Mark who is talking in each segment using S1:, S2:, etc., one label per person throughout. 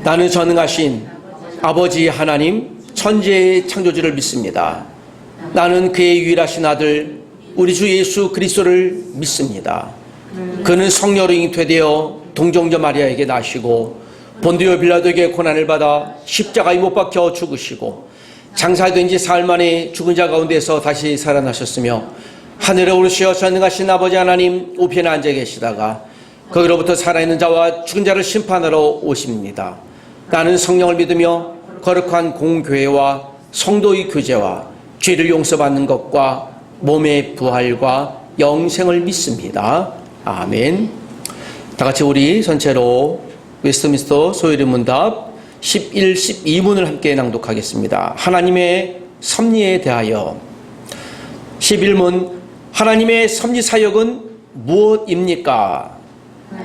S1: 나는 전능하신 아버지 하나님 천지의 창조주를 믿습니다. 나는 그의 유일하신 아들 우리 주 예수 그리스도를 믿습니다. 그는 성령으로 잉태되어 동정녀 마리아에게 나시고 본디오 빌라도에게 고난을 받아 십자가에 못 박혀 죽으시고 장사된 지 사흘 만에 죽은 자 가운데서 다시 살아나셨으며 하늘에 오르시어 전능하신 아버지 하나님 우편에 앉아 계시다가 거기로부터 살아있는 자와 죽은 자를 심판하러 오십니다. 나는 성령을 믿으며 거룩한 공교회와 성도의 교제와 죄를 용서받는 것과 몸의 부활과 영생을 믿습니다. 아멘. 다 같이 우리 전체로 웨스트민스터 소요리 문답 11, 12문을 함께 낭독하겠습니다. 하나님의 섭리에 대하여 11문 하나님의 섭리 사역은 무엇입니까?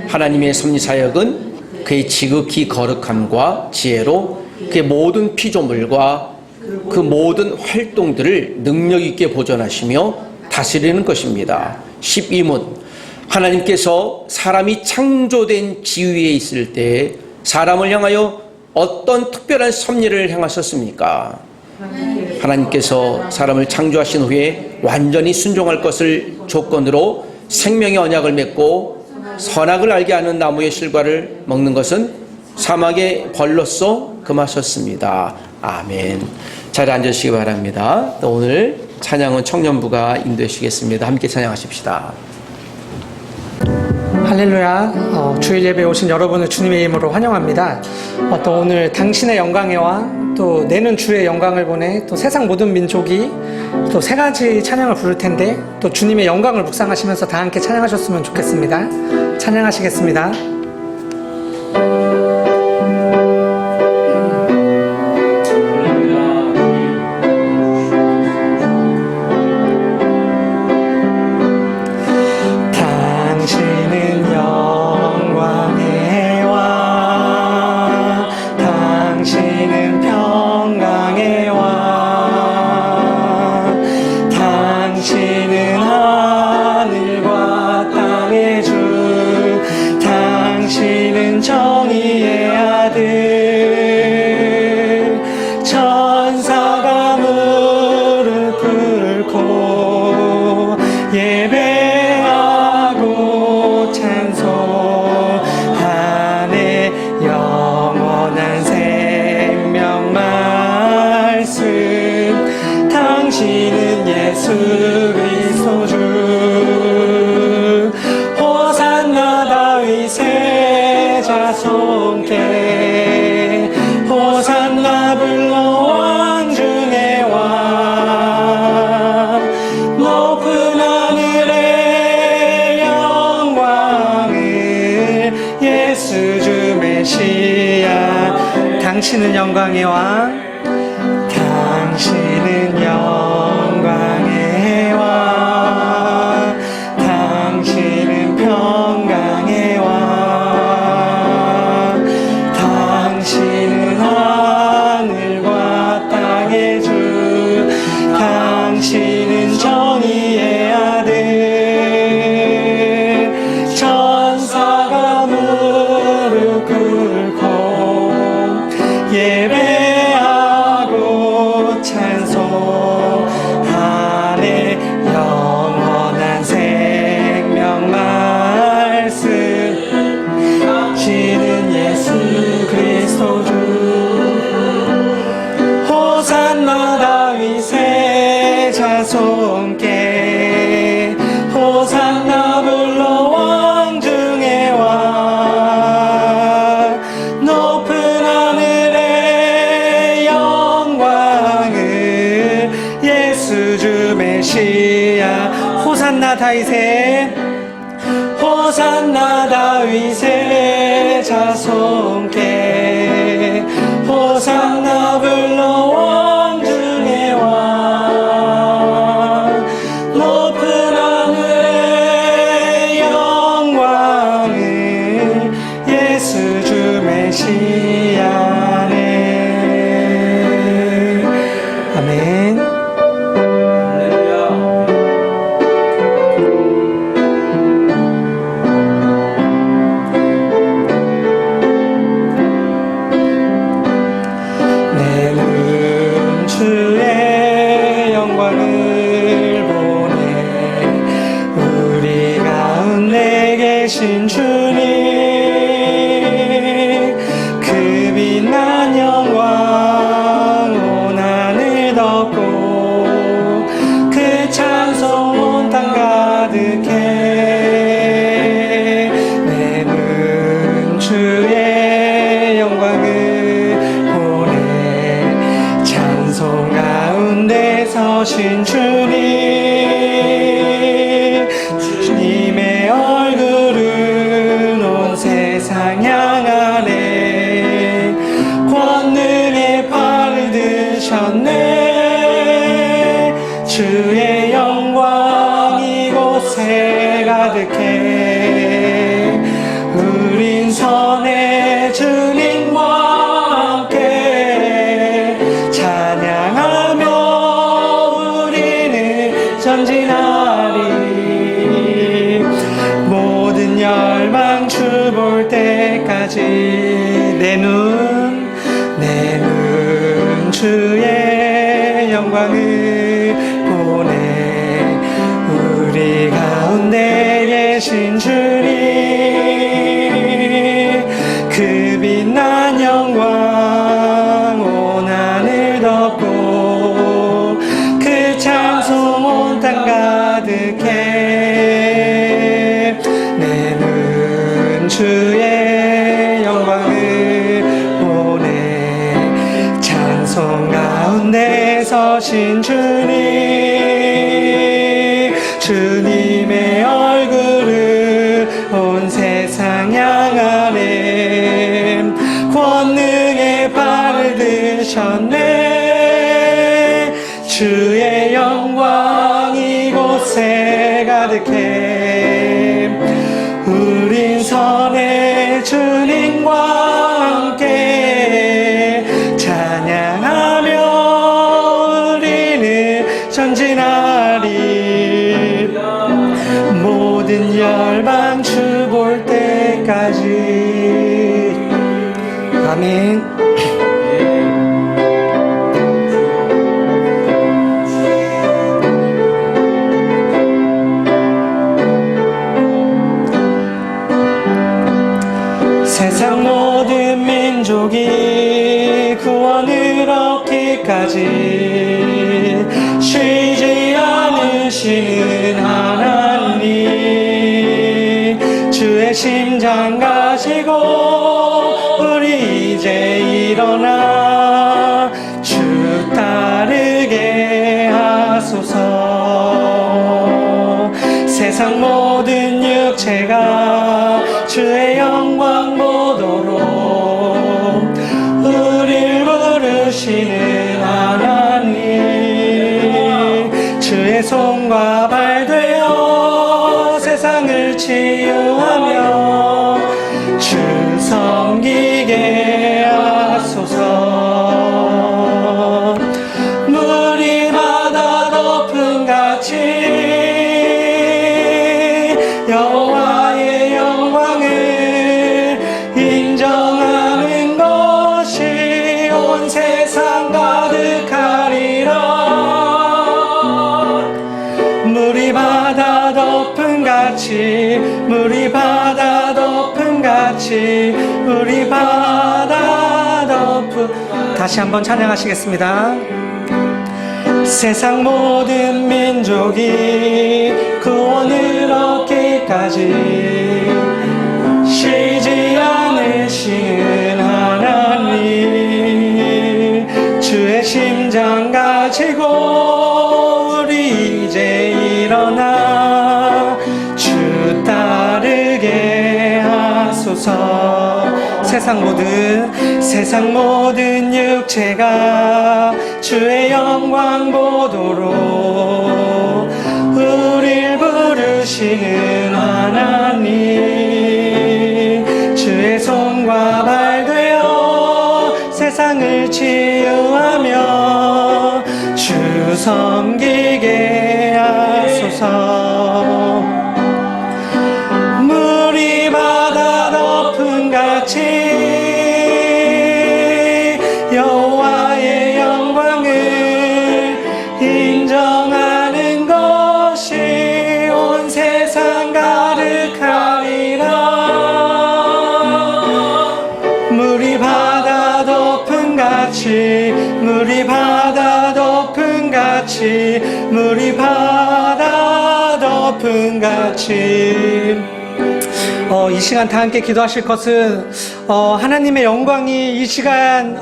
S1: 하나님의 섭리 사역은 그의 지극히 거룩함과 지혜로 그의 모든 피조물과 그 모든 활동들을 능력 있게 보존하시며 다스리는 것입니다. 12문 하나님께서 사람이 창조된 지위에 있을 때 사람을 향하여 어떤 특별한 섭리를 행하셨습니까? 하나님께서 사람을 창조하신 후에 완전히 순종할 것을 조건으로 생명의 언약을 맺고 선악을 알게 하는 나무의 실과를 먹는 것은 사막의 벌로서 금하셨습니다. 아멘. 자리에 앉으시기 바랍니다. 또 오늘 찬양은 청년부가 인도해 주시겠습니다. 함께 찬양하십시다.
S2: 할렐루야. 주일 예배에 오신 여러분을 주님의 이름으로 환영합니다. 또 오늘 당신의 영광에와 또 내는 주의 영광을 보내 또 세상 모든 민족이 또 세 가지 찬양을 부를 텐데 또 주님의 영광을 묵상하시면서 다 함께 찬양하셨으면 좋겠습니다. 찬양하시겠습니다. 당신은 영광의 왕, 당신은 영광의 왕, 당신은 평강의 왕, 당신은 하늘과 땅의 주, 당신은 정의의 아들, 천사가 무릎 꿇고 예배하고 찬송하네. 영원한 생명 말씀 지는 예수 그리스도 주. 호산나 다윗의 자손께 호산나 불러 왕 중의 왕. 높은 주 메시아. 호산나 다윗의 호산나 다윗의 자손께 호산나 불러 왕 중의 왕. 높은 하늘의 영광을 예수 주 메시아네. 아멘. 내 눈 주의 영광을 보네. 우리 가운데 계신 주님, 그 빛난 영광 온 하늘 덮고 그 찬송 온 땅 가득해. 내 눈 주의 영광을 보네. 찬송 가운데 서신 주님, 주님의 얼굴을 온 세상 향하네. 권능의 발을 드셨네. 주의 영광 이곳에 가득해. 우린 선의 주님과 함께 찬양하며 우리는 전진하리. 모든 열방 주 볼 때까지. 아멘. 세상 모든 민족이 구원을 얻기까지 쉬지 않으시는 하나님, 주의 심장 가시고 우리 이제 일어나 주 따르게 하소서. 세상 모든 육체가 주의 영광 보도록 우릴 부르시는 하나님, 주의 손과 발 되어 세상을 치유하며 주 섬기게 하소서. 물이 바다 덮음 같이 여호와의 영광을 인정하는 것이 온 세상 가득하리라. 물이 바다 덮음 같이, 물이 바다 덮음 같이, 물이 바다 덮음. 다시 한번 찬양하시겠습니다. 세상 모든 민족이 구원을 얻기까지 쉬지 않으시는 하나님, 주의 심장 가지고 우리 이제 일어나 주 따르게 하소서. 세상 모든 육체가 주의 영광 보도록 우릴 부르시는 하나님, 주의 손과 발 되어 세상을 치유하며 주 섬기게 하소서. 물이 바다 덮음 같이 여호와의 영광을 인정하는 것이 온 세상 가득하리라. 물이 바다 덮음 같이, 물이 바다 덮음 같이, 물이 바다 덮음 같이. 이 시간 다 함께 기도하실 것은 하나님의 영광이 이 시간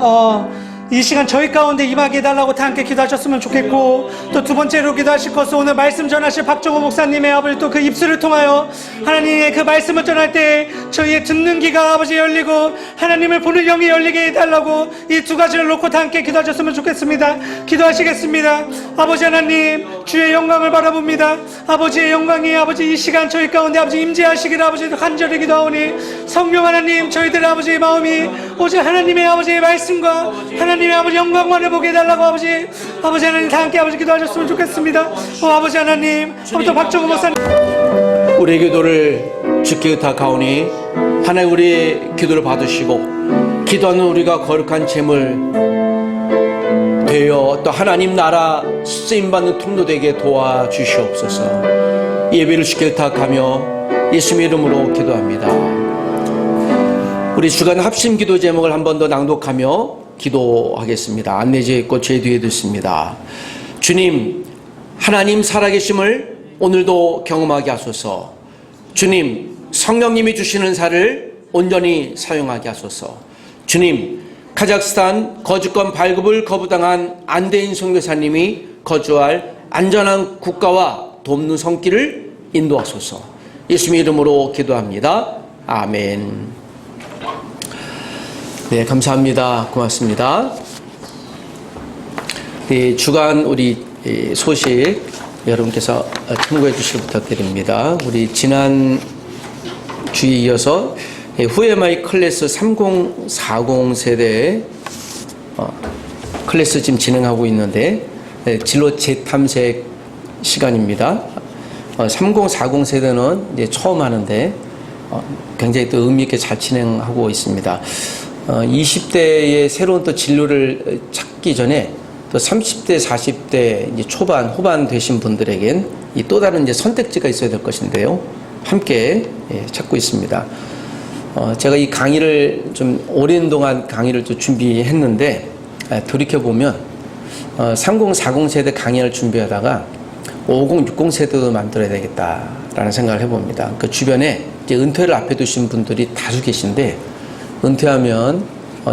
S2: 저희 가운데 임하게 해달라고 다 함께 기도하셨으면 좋겠고, 또 두 번째로 기도하실 것은 오늘 말씀 전하실 박정호 목사님의 아버지 또 그 입술을 통하여 하나님의 그 말씀을 전할 때 저희의 듣는 귀가 아버지 열리고 하나님을 보는 영이 열리게 해달라고 이 두 가지를 놓고 다 함께 기도하셨으면 좋겠습니다. 기도하시겠습니다. 아버지 하나님, 주의 영광을 바라봅니다. 아버지의 영광이 아버지 이 시간 저희 가운데 아버지 임재하시기를 아버지 간절히 기도하오니, 성령 하나님, 저희들의 아버지의 마음이 오직 하나님의 아버지의 말씀과 하나님의 아버지 영광만을 보게 해달라고 아버지 하나님 다 함께 아버지 기도하셨으면 좋겠습니다. 아버지 하나님, 또 박정호 목사님,
S1: 우리의 기도를 주께 의탁하오니 하나님 우리의 기도를 받으시고 기도하는 우리가 거룩한 제물 되어 또 하나님 나라 쓰임받는 통로 되게 도와주시옵소서. 예배를 주께 부탁하며 예수님의 이름으로 기도합니다. 우리 주간 합심 기도 제목을 한 번 더 낭독하며 기도하겠습니다. 안내지에 있고 제 뒤에 있습니다. 주님, 하나님 살아계심을 오늘도 경험하게 하소서. 주님, 성령님이 주시는 살을 온전히 사용하게 하소서. 주님, 카자흐스탄 거주권 발급을 거부당한 안대인 선교사님이 거주할 안전한 국가와 돕는 손길을 인도하소서. 예수님의 이름으로 기도합니다. 아멘. 네, 감사합니다. 고맙습니다. 네, 주간 우리 소식 여러분께서 참고해 주시길 부탁드립니다. 우리 지난 주에 이어서 후에마이 클래스 3040 세대 클래스 지금 진행하고 있는데 진로 재탐색 시간입니다. 3040 세대는 이제 처음 하는데 굉장히 또 의미 있게 잘 진행하고 있습니다. 20대의 새로운 또 진로를 찾기 전에 또 30대, 40대 이제 초반, 후반 되신 분들에겐 이 또 다른 이제 선택지가 있어야 될 것인데요. 함께 찾고 있습니다. 제가 이 강의를 좀 오랜 동안 강의를 또 준비했는데 돌이켜보면 3040 세대 강의를 준비하다가 5060 세대도 만들어야 되겠다라는 생각을 해봅니다. 그 주변에 이제 은퇴를 앞에 두신 분들이 다수 계신데 은퇴하면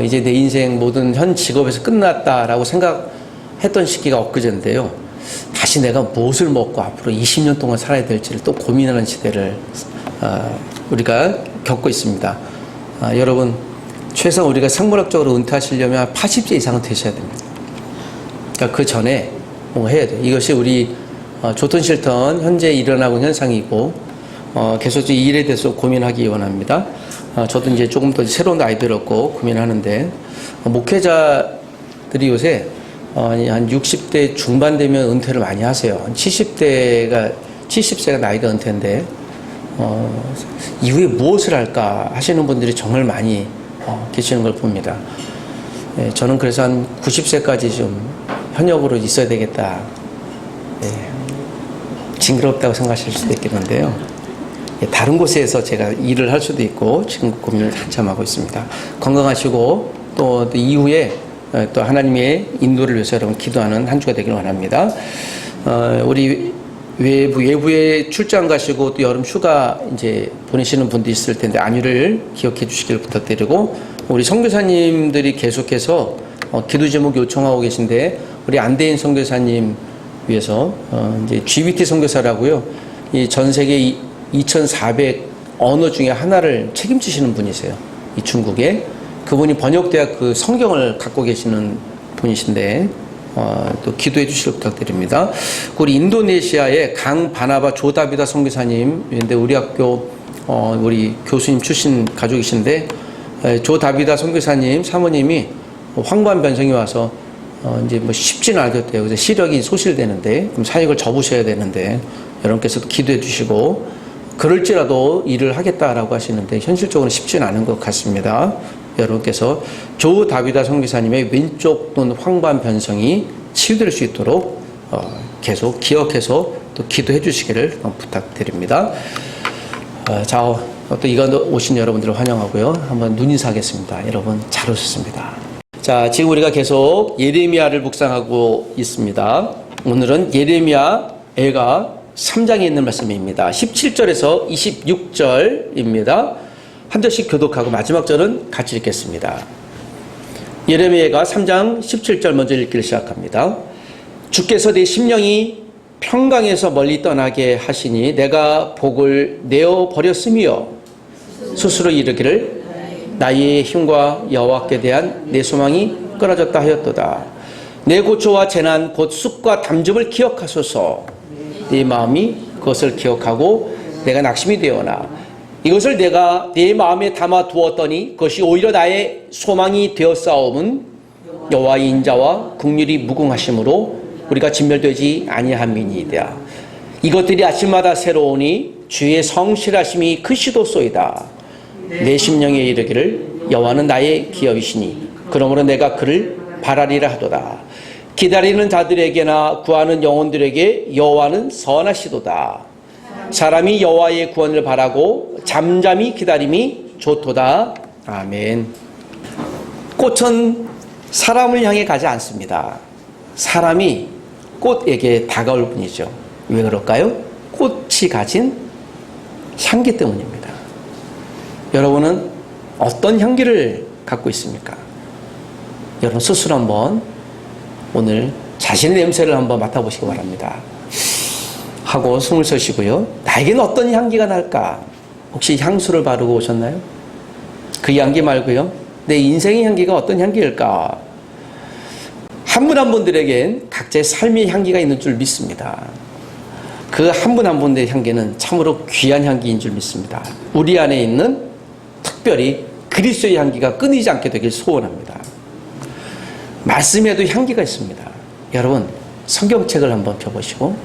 S1: 이제 내 인생 모든 현 직업에서 끝났다라고 생각했던 시기가 엊그제인데요. 다시 내가 무엇을 먹고 앞으로 20년 동안 살아야 될지를 또 고민하는 시대를 우리가 겪고 있습니다. 여러분, 최소한 우리가 생물학적으로 은퇴하시려면 80세 이상은 되셔야 됩니다. 그러니까 그 전에 뭐 해야 돼요. 이것이 우리 좋든 싫든 현재 일어나고 있는 현상이고 계속 이 일에 대해서 고민하기 원합니다. 저도 이제 조금 더 새로운 아이디어를 얻고 고민하는데 목회자들이 요새 한 60대 중반 되면 은퇴를 많이 하세요. 70세가 나이가 은퇴인데 이후에 무엇을 할까 하시는 분들이 정말 많이 계시는 걸 봅니다. 저는 그래서 한 90세까지 좀 현역으로 있어야 되겠다. 징그럽다고 생각하실 수도 있겠는데요. 다른 곳에서 제가 일을 할 수도 있고 지금 고민을 한참 하고 있습니다. 건강하시고 또 이후에 또 하나님의 인도를 위해서 여러분 기도하는 한 주가 되기를 원합니다. 우리 외부에 출장 가시고 또 여름 휴가 이제 보내시는 분도 있을 텐데 안위를 기억해 주시길 부탁드리고 우리 선교사님들이 계속해서 기도 제목 요청하고 계신데 우리 안대인 선교사님 위해서 이제 GBT 선교사라고요. 이 전 세계 2,400 언어 중에 하나를 책임지시는 분이세요. 이 중국에 그분이 번역대학 그 성경을 갖고 계시는 분이신데 또 기도해 주시길 부탁드립니다. 우리 인도네시아의 강 바나바 조다비다 선교사님, 근데 우리 학교 우리 교수님 출신 가족이신데 조다비다 선교사님 사모님이 황반 변성이 와서 이제 뭐 쉽지는 않겠대요. 그래서 시력이 소실되는데 그럼 사역을 접으셔야 되는데 여러분께서도 기도해 주시고 그럴지라도 일을 하겠다라고 하시는데 현실적으로 쉽지는 않은 것 같습니다. 여러분께서 조다비다 선교사님의 왼쪽 또는 황반 변성이 치유될 수 있도록 계속 기억해서 또 기도해 주시기를 부탁드립니다. 자, 또 이거 오신 여러분들을 환영하고요. 한번 눈인사하겠습니다. 여러분 잘 오셨습니다. 자, 지금 우리가 계속 예레미야를 묵상하고 있습니다. 오늘은 예레미야 애가 3장에 있는 말씀입니다. 17절에서 26절입니다. 한 절씩 교독하고 마지막 절은 같이 읽겠습니다. 예레미야가 3장 17절 먼저 읽기를 시작합니다. 주께서 내 심령이 평강에서 멀리 떠나게 하시니 내가 복을 내어버렸으며 스스로 이르기를 나의 힘과 여호와께 대한 내 소망이 끊어졌다 하였도다. 내 고초와 재난 곧 쑥과 담즙을 기억하소서. 내 마음이 그것을 기억하고 내가 낙심이 되어나 이것을 내가 내 마음에 담아 두었더니 그것이 오히려 나의 소망이 되었사옴은 여호와의 인자와 긍휼이 무궁하심으로 우리가 진멸되지 아니함이니이다. 이것들이 아침마다 새로우니 주의 성실하심이 크시도소이다. 내 심령에 이르기를 여호와는 나의 기업이시니 그러므로 내가 그를 바라리라 하도다. 기다리는 자들에게나 구하는 영혼들에게 여호와는 선하시도다. 사람이 여호와의 구원을 바라고 잠잠히 기다림이 좋도다. 아멘. 꽃은 사람을 향해 가지 않습니다. 사람이 꽃에게 다가올 뿐이죠. 왜 그럴까요? 꽃이 가진 향기 때문입니다. 여러분은 어떤 향기를 갖고 있습니까? 여러분 스스로 한번 오늘 자신의 냄새를 한번 맡아보시기 바랍니다. 하고 숨을 쉬시고요. 나에게는 어떤 향기가 날까? 혹시 향수를 바르고 오셨나요? 그 향기 말고요. 내 인생의 향기가 어떤 향기일까? 한 분 한 분들에겐 각자의 삶의 향기가 있는 줄 믿습니다. 그 한 분 한 분의 향기는 참으로 귀한 향기인 줄 믿습니다. 우리 안에 있는 특별히 그리스도의 향기가 끊이지 않게 되길 소원합니다. 말씀에도 향기가 있습니다. 여러분 성경책을 한번 펴보시고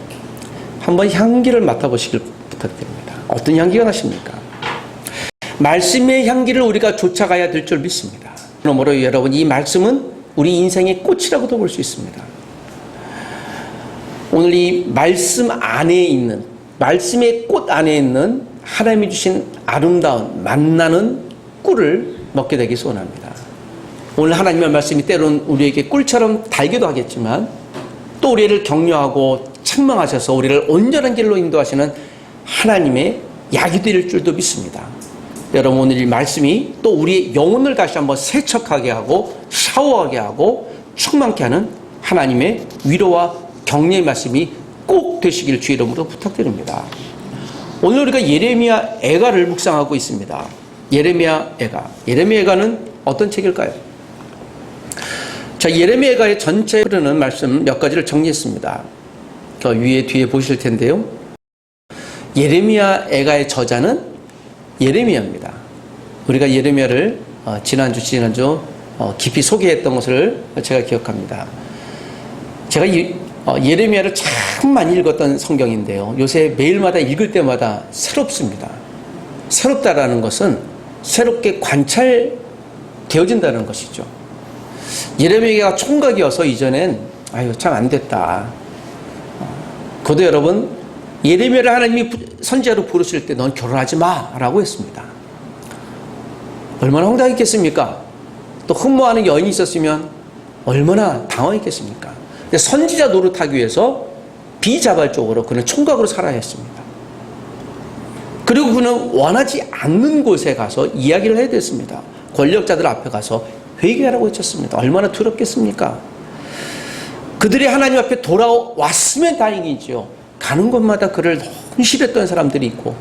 S1: 한번 향기를 맡아보시길 부탁드립니다. 어떤 향기가 나십니까? 말씀의 향기를 우리가 쫓아가야 될 줄 믿습니다. 그러므로 여러분 이 말씀은 우리 인생의 꽃이라고도 볼 수 있습니다. 오늘 이 말씀 안에 있는 말씀의 꽃 안에 있는 하나님이 주신 아름다운 만나는 꿀을 먹게 되기 소원합니다. 오늘 하나님의 말씀이 때로는 우리에게 꿀처럼 달기도 하겠지만 또 우리를 격려하고 책망하셔서 우리를 온전한 길로 인도하시는 하나님의 약이 될 줄도 믿습니다. 여러분 오늘 이 말씀이 또 우리의 영혼을 다시 한번 세척하게 하고 샤워하게 하고 충만케 하는 하나님의 위로와 격려의 말씀이 꼭 되시길 주의 이름으로 부탁드립니다. 오늘 우리가 예레미야 애가를 묵상하고 있습니다. 예레미야 애가. 예레미야 애가는 어떤 책일까요? 자, 예레미야 애가의 전체 흐르는 말씀 몇 가지를 정리했습니다. 그 위에 뒤에 보실 텐데요. 예레미야 애가의 저자는 예레미야입니다. 우리가 예레미야를 지난주 깊이 소개했던 것을 제가 기억합니다. 제가 예레미야를 참 많이 읽었던 성경인데요. 요새 매일마다 읽을 때마다 새롭습니다. 새롭다라는 것은 새롭게 관찰되어진다는 것이죠. 예레미야가 총각이어서 이전엔 참 안 됐다. 그것도 여러분 예레미야를 하나님이 선지자로 부르실 때 넌 결혼하지 마라고 했습니다. 얼마나 황당했겠습니까? 또 흠모하는 여인이 있었으면 얼마나 당황했겠습니까? 근데 선지자 노릇하기 위해서 비자발적으로 그는 총각으로 살아야 했습니다. 그리고 그는 원하지 않는 곳에 가서 이야기를 해야 됐습니다. 권력자들 앞에 가서 회개하라고 외쳤습니다. 얼마나 두렵겠습니까? 그들이 하나님 앞에 돌아왔으면 다행이지요. 가는 곳마다 그를 너무 싫어했던 사람들이 있고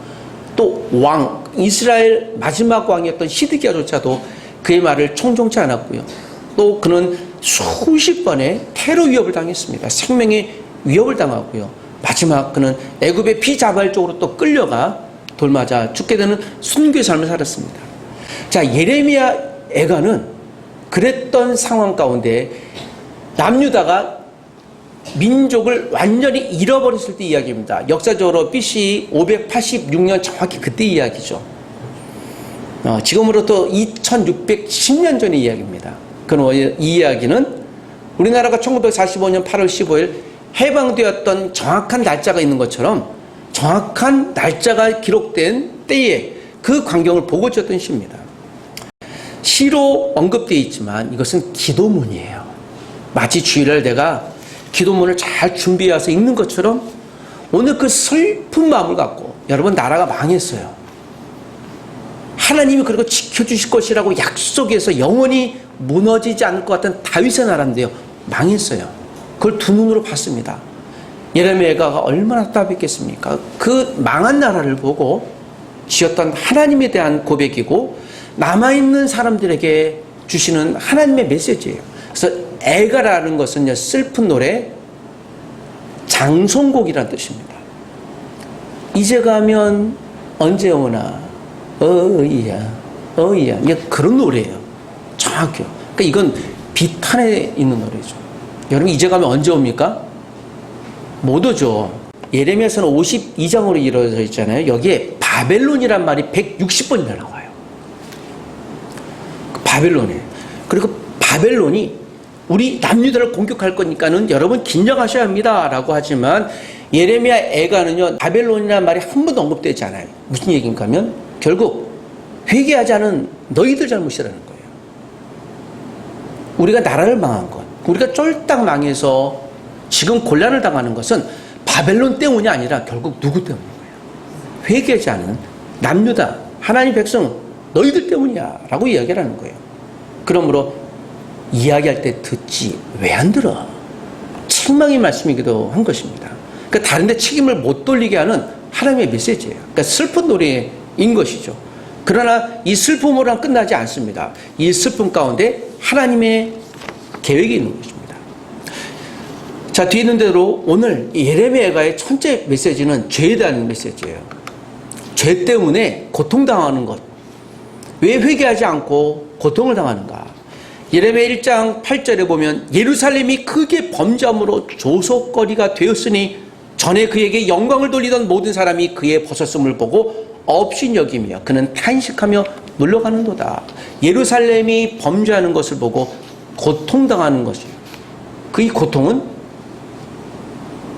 S1: 또 왕, 이스라엘 마지막 왕이었던 시드기야조차도 그의 말을 청종치 않았고요. 또 그는 수십 번의 테러 위협을 당했습니다. 생명의 위협을 당하고요. 마지막 그는 애굽의 비자발적으로 또 끌려가 돌맞아 죽게 되는 순교의 삶을 살았습니다. 자, 예레미야 애가는 그랬던 상황 가운데 남유다가 민족을 완전히 잃어버렸을 때 이야기입니다. 역사적으로 BC 586년 정확히 그때 이야기죠. 지금으로부터 2610년 전의 이야기입니다. 이 이야기는 우리나라가 1945년 8월 15일 해방되었던 정확한 날짜가 있는 것처럼 정확한 날짜가 기록된 때에 그 광경을 보고 지었던 시입니다. 시로 언급되어 있지만 이것은 기도문이에요. 마치 주일날 내가 기도문을 잘 준비해서 읽는 것처럼 오늘 그 슬픈 마음을 갖고 여러분 나라가 망했어요. 하나님이 그리고 지켜주실 것이라고 약속해서 영원히 무너지지 않을 것 같은 다윗의 나라인데요. 망했어요. 그걸 두 눈으로 봤습니다. 예레미야가 얼마나 답답했겠습니까? 그 망한 나라를 보고 지었던 하나님에 대한 고백이고 남아있는 사람들에게 주시는 하나님의 메시지예요. 그래서 애가라는 것은 슬픈 노래, 장송곡이라는 뜻입니다. 이제 가면 언제 오나 어이야 어이야 그런 노래예요. 정확해요. 그러니까 이건 비탄에 있는 노래죠. 여러분 이제 가면 언제 옵니까? 못 오죠. 예레미야서는 52장으로 이루어져 있잖아요. 여기에 바벨론이란 말이 160번이나 나와요. 바벨론이에요. 그리고 바벨론이 우리 남유다를 공격할 거니까는 여러분 긴장하셔야 합니다 라고 하지만 예레미야 애가는요 바벨론이라는 말이 한 번도 언급되지 않아요. 무슨 얘기인가 하면 결국 회개하지 않은 너희들 잘못이라는 거예요. 우리가 나라를 망한 것, 우리가 쫄딱 망해서 지금 곤란을 당하는 것은 바벨론 때문이 아니라 결국 누구 때문인 거예요? 회개하지 않은 남유다 하나님 백성 너희들 때문이야 라고 이야기를 하는 거예요. 그러므로 이야기할 때 듣지 왜 안 들어? 책망의 말씀이기도 한 것입니다. 그러니까 다른 데 책임을 못 돌리게 하는 하나님의 메시지예요. 그러니까 슬픈 노래인 것이죠. 그러나 이 슬픔으로는 끝나지 않습니다. 이 슬픔 가운데 하나님의 계획이 있는 것입니다. 자, 뒤에 있는 대로 오늘 예레미야의 첫째 메시지는 죄에 대한 메시지예요. 죄 때문에 고통당하는 것. 왜 회개하지 않고 고통을 당하는가? 예레미야 1장 8절에 보면 예루살렘이 크게 범죄함으로 조속거리가 되었으니 전에 그에게 영광을 돌리던 모든 사람이 그의 벗었음을 보고 업신여기며 그는 탄식하며 물러가는도다. 예루살렘이 범죄하는 것을 보고 고통당하는 것이에요. 그 이 고통은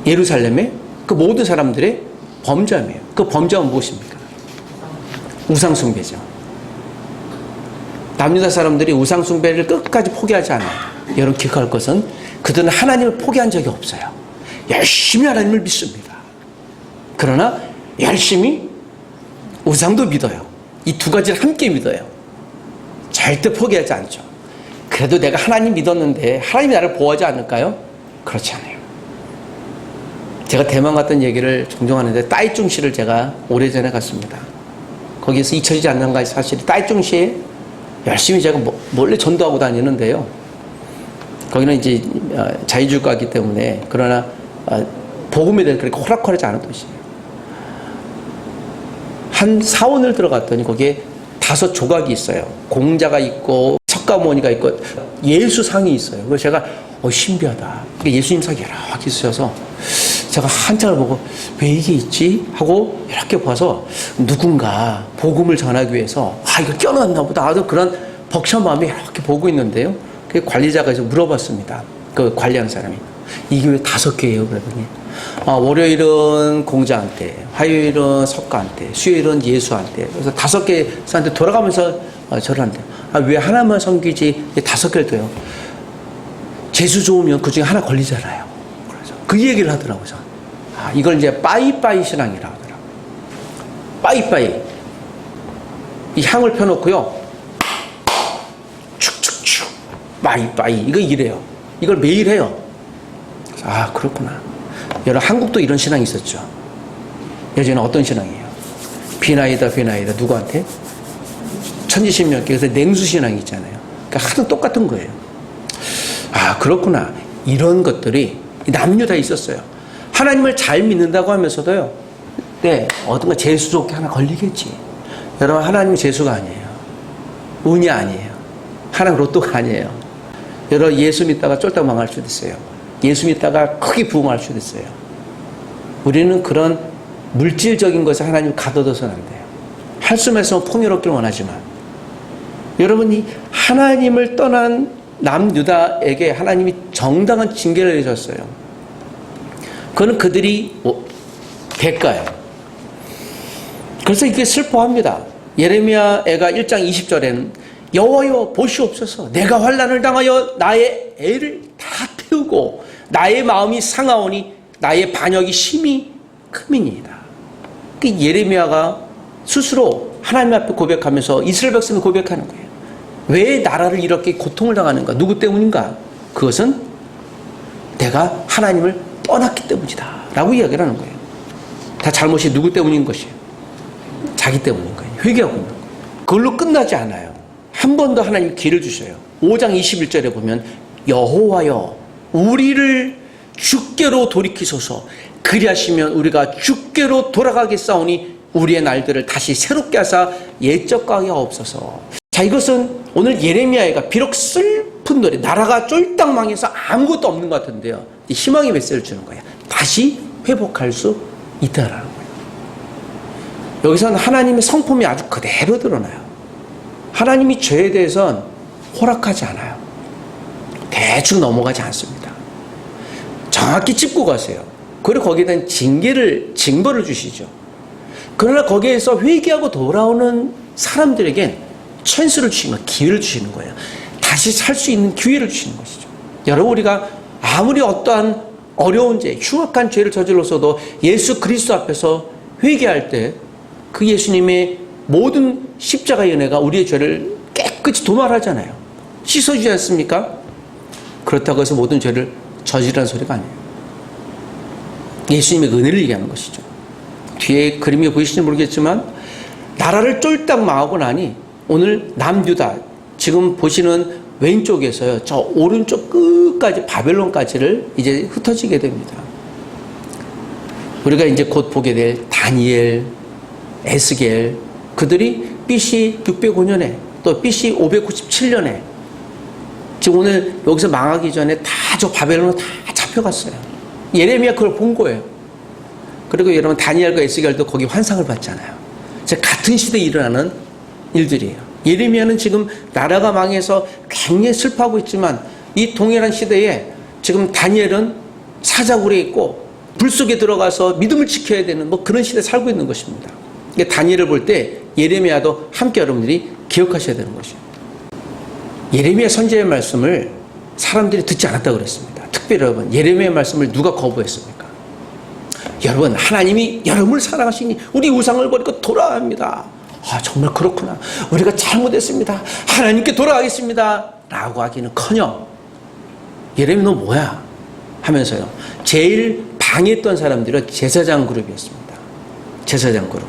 S1: 예루살렘의 그 모든 사람들의 범죄함이에요. 그 범죄함은 무엇입니까? 우상숭배죠. 남유다 사람들이 우상숭배를 끝까지 포기하지 않아요. 여러분 기억할 것은 그들은 하나님을 포기한 적이 없어요. 열심히 하나님을 믿습니다. 그러나 열심히 우상도 믿어요. 이 두 가지를 함께 믿어요. 절대 포기하지 않죠. 그래도 내가 하나님 믿었는데 하나님이 나를 보호하지 않을까요? 그렇지 않아요. 제가 대만 갔던 얘기를 종종 하는데 따이중시를 제가 오래전에 갔습니다. 거기에서 잊혀지지 않는 것이 사실 따이중시에 열심히 제가 몰래 전도하고 다니는데요. 거기는 이제 자유주의가이기 때문에 그러나 복음에 대해 그렇게 호락호락하지 않은 도시예요. 한 사원을 들어갔더니 거기에 5 조각이 있어요. 공자가 있고 석가모니가 있고 예수상이 있어요. 그래서 제가 신비하다. 예수님 상이 여러 개 있으셔서 제가 한장을 보고 왜 이게 있지? 하고 이렇게 봐서 누군가 복음을 전하기 위해서 이거 껴놨나 보다 하도 그런 벅찬 마음이 이렇게 보고 있는데요. 그 관리자가 이제 물어봤습니다. 그 관리하는 사람이 이게 왜 5개예요? 그러더니 월요일은 공자한테, 화요일은 석가한테, 수요일은 예수한테. 그래서 5개 사람한테 돌아가면서 절을 한대요. 왜 하나만 섬기지 5개를 둬요? 재수 좋으면 그 중에 하나 걸리잖아요. 그래서 그 얘기를 하더라고요. 이걸 이제 빠이빠이 신앙이라고 하더라고요. 빠이빠이. 이 향을 펴놓고요. 축축축. 빠이빠이. 이거 이래요. 이걸 매일 해요. 그래서 그렇구나. 여러분, 한국도 이런 신앙이 있었죠. 예전에 어떤 신앙이에요? 비나이다, 비나이다. 누구한테? 천지신명께. 그래서 냉수신앙이 있잖아요. 그러니까 하도 똑같은 거예요. 그렇구나. 이런 것들이 남유다에 있었어요. 하나님을 잘 믿는다고 하면서도요. 어떤가 재수 좋게 하나 걸리겠지. 여러분, 하나님은 재수가 아니에요. 운이 아니에요. 하나님 로또가 아니에요. 여러분, 예수 믿다가 쫄딱 망할 수도 있어요. 예수 믿다가 크게 부흥할 수도 있어요. 우리는 그런 물질적인 것에 하나님 가둬둬서는 안 돼요. 할 수 말씀은 풍요롭기를 원하지만 여러분이 하나님을 떠난 남유다에게 하나님이 정당한 징계를 내셨어요. 그거는 그들이 대가예요. 그래서 이게 슬퍼합니다. 예레미야 애가 1장 20절에는 여호와여 보시옵소서 내가 환난을 당하여 나의 애를 다 태우고 나의 마음이 상하오니 나의 반역이 심히 크미니이다. 예레미야가 스스로 하나님 앞에 고백하면서 이스라엘 백성을 고백하는 거예요. 왜 나라를 이렇게 고통을 당하는가? 누구 때문인가? 그것은 내가 하나님을 떠났기 때문이다 라고 이야기를 하는 거예요. 다 잘못이 누구 때문인 것이에요? 자기 때문인 거예요. 회개하고 있는 거예요. 그걸로 끝나지 않아요. 한 번 더 하나님이 기회를 주셔요. 5장 21절에 보면 여호와여 우리를 주께로 돌이키소서 그리하시면 우리가 주께로 돌아가겠사오니 우리의 날들을 다시 새롭게 하사 옛적과 하게 하옵소서. 자, 이것은 오늘 예레미야가 비록 슬픈 노래, 나라가 쫄딱 망해서 아무것도 없는 것 같은데요, 희망의 메시지를 주는 거예요. 다시 회복할 수 있다라는 거예요. 여기서는 하나님의 성품이 아주 그대로 드러나요. 하나님이 죄에 대해서는 허락하지 않아요. 대충 넘어가지 않습니다. 정확히 짚고 가세요. 그리고 거기에 대한 징벌을 주시죠. 그러나 거기에서 회개하고 돌아오는 사람들에겐 찬스를 주시는 거예요. 기회를 주시는 거예요. 다시 살 수 있는 기회를 주시는 것이죠. 여러분, 우리가 아무리 어떠한 어려운 죄, 흉악한 죄를 저질렀어도 예수 그리스도 앞에서 회개할 때 그 예수님의 모든 십자가의 은혜가 우리의 죄를 깨끗이 도말하잖아요. 씻어주지 않습니까? 그렇다고 해서 모든 죄를 저지르라는 소리가 아니에요. 예수님의 은혜를 얘기하는 것이죠. 뒤에 그림이 보이시는지 모르겠지만 나라를 쫄딱 망하고 나니 오늘 남유다, 지금 보시는 왼쪽에서요, 저 오른쪽 끝까지 바벨론까지를 이제 흩어지게 됩니다. 우리가 이제 곧 보게 될 다니엘, 에스겔, 그들이 BC 605년에 또 BC 597년에 지금 오늘 여기서 망하기 전에 다 저 바벨론으로 다 잡혀갔어요. 예레미야 그걸 본 거예요. 그리고 여러분 다니엘과 에스겔도 거기 환상을 봤잖아요. 같은 시대에 일어나는 일들이에요. 예레미야는 지금 나라가 망해서 굉장히 슬퍼하고 있지만 이 동일한 시대에 지금 다니엘은 사자굴에 있고 불 속에 들어가서 믿음을 지켜야 되는 뭐 그런 시대에 살고 있는 것입니다. 다니엘을 볼 때 예레미야도 함께 여러분들이 기억하셔야 되는 것입니다. 예레미야 선지자의 말씀을 사람들이 듣지 않았다고 그랬습니다. 특별히 여러분, 예레미야의 말씀을 누가 거부했습니까? 여러분, 하나님이 여러분을 사랑하시니 우리 우상을 버리고 돌아갑니다. 아, 정말 그렇구나. 우리가 잘못했습니다. 하나님께 돌아가겠습니다. 라고 하기는커녕 예레미야 너 뭐야? 하면서요. 제일 방해했던 사람들은 제사장 그룹이었습니다. 제사장 그룹.